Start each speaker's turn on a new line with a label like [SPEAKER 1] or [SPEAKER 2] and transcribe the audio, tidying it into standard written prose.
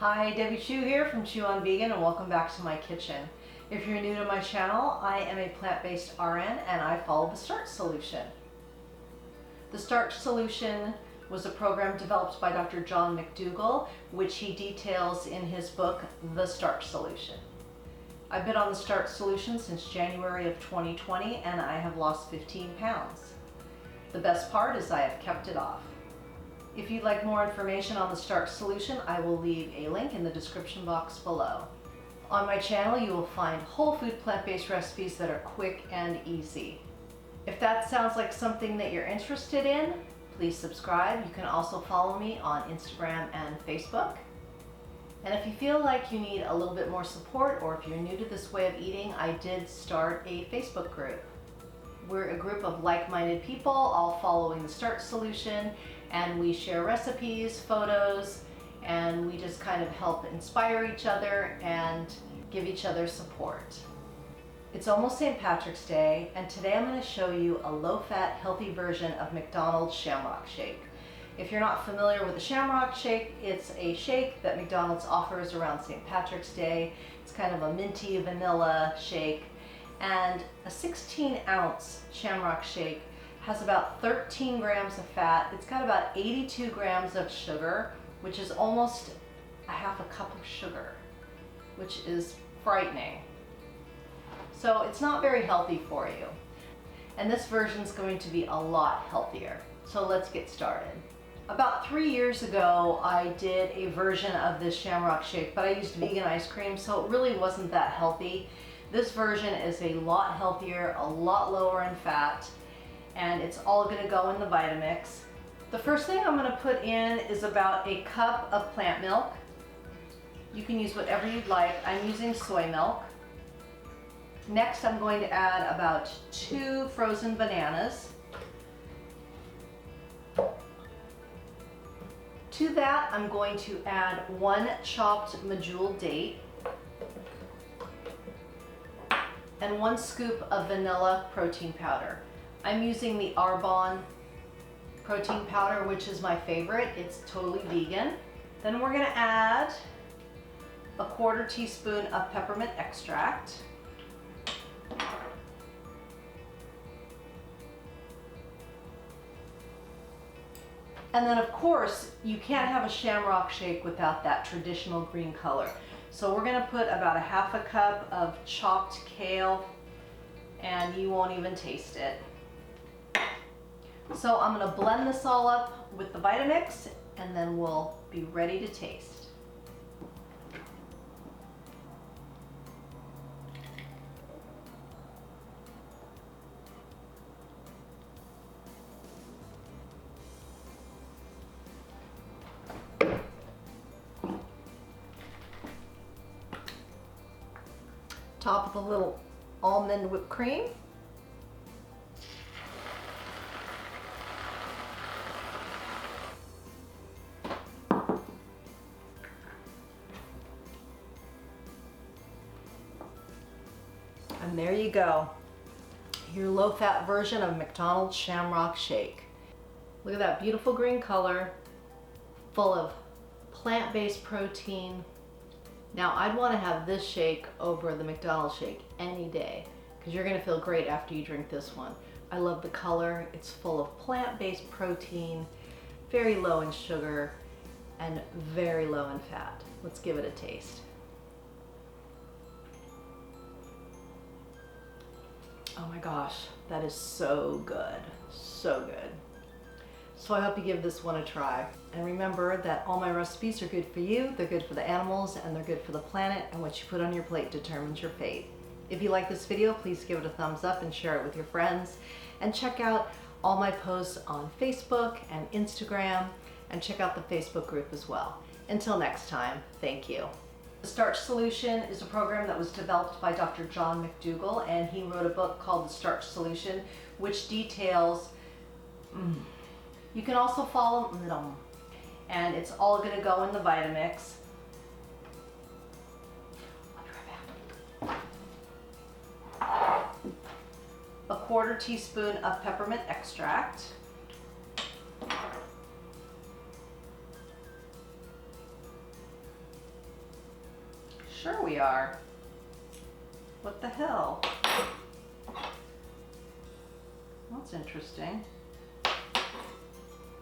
[SPEAKER 1] Hi, Debbie Chu here from Chew on Vegan, and welcome back to my kitchen. If you're new to my channel, I am a plant-based RN and I follow the Starch solution. The Starch solution was a program developed by Dr. John McDougall, which he details in his book, The Starch Solution. I've been on the Starch solution since January of 2020 and I have lost 15 pounds. The best part is I have kept it off. If you'd like more information on the Starch solution, I will leave a link in the description box below. On my channel, you will find whole food plant-based recipes that are quick and easy. If that sounds like something that you're interested in, please subscribe. You can also follow me on Instagram and Facebook. And if you feel like you need a little bit more support, or if you're new to this way of eating, I did start a Facebook group. We're a group of like-minded people, all following the Starch solution, and we share recipes, photos, and we just kind of help inspire each other and give each other support. It's almost St. Patrick's Day, and today I'm going to show you a low-fat, healthy version of McDonald's Shamrock Shake. If you're not familiar with the Shamrock Shake, it's a shake that McDonald's offers around St. Patrick's Day. It's kind of a minty vanilla shake, and a 16-ounce Shamrock Shake has about 13 grams of fat. It's got about 82 grams of sugar, which is almost a half a cup of sugar, which is frightening. So it's not very healthy for you. And this version is going to be a lot healthier. So let's get started. About 3 years ago, I did a version of this Shamrock Shake, but I used vegan ice cream, so it really wasn't that healthy. This version is a lot healthier, a lot lower in fat, and it's all going to go in the Vitamix. The first thing I'm going to put in is about a cup of plant milk. You can use whatever you'd like. I'm using soy milk. Next, I'm going to add about 2 frozen bananas. To that, I'm going to add 1 chopped majool date and 1 scoop of vanilla protein powder. I'm using the Arbonne protein powder, which is my favorite. It's totally vegan. Then we're going to add a 1/4 teaspoon of peppermint extract. And then of course, you can't have a Shamrock Shake without that traditional green color. So we're going to put about a half a cup of chopped kale, and you won't even taste it. So I'm going to blend this all up with the Vitamix, and then we'll be ready to taste. Top with a little almond whipped cream. And there you go, your low-fat version of McDonald's Shamrock Shake. Look at that beautiful green color, full of plant-based protein. Now, I'd want to have this shake over the McDonald's shake any day, because you're going to feel great after you drink this one. I love the color. It's full of plant-based protein, very low in sugar, and very low in fat. Let's give it a taste. Oh my gosh, that is so good, so good. So I hope you give this one a try. And remember that all my recipes are good for you, they're good for the animals, and they're good for the planet, and what you put on your plate determines your fate. If you like this video, please give it a thumbs up and share it with your friends. And check out all my posts on Facebook and Instagram, and check out the Facebook group as well. Until next time, thank you. The Starch Solution is a program that was developed by Dr. John McDougall, and he wrote a book called The Starch Solution, which details, you can also follow, and it's all going to go in the Vitamix. I'll be right back. A 1/4 teaspoon of peppermint extract. Sure we are. What the hell? That's interesting.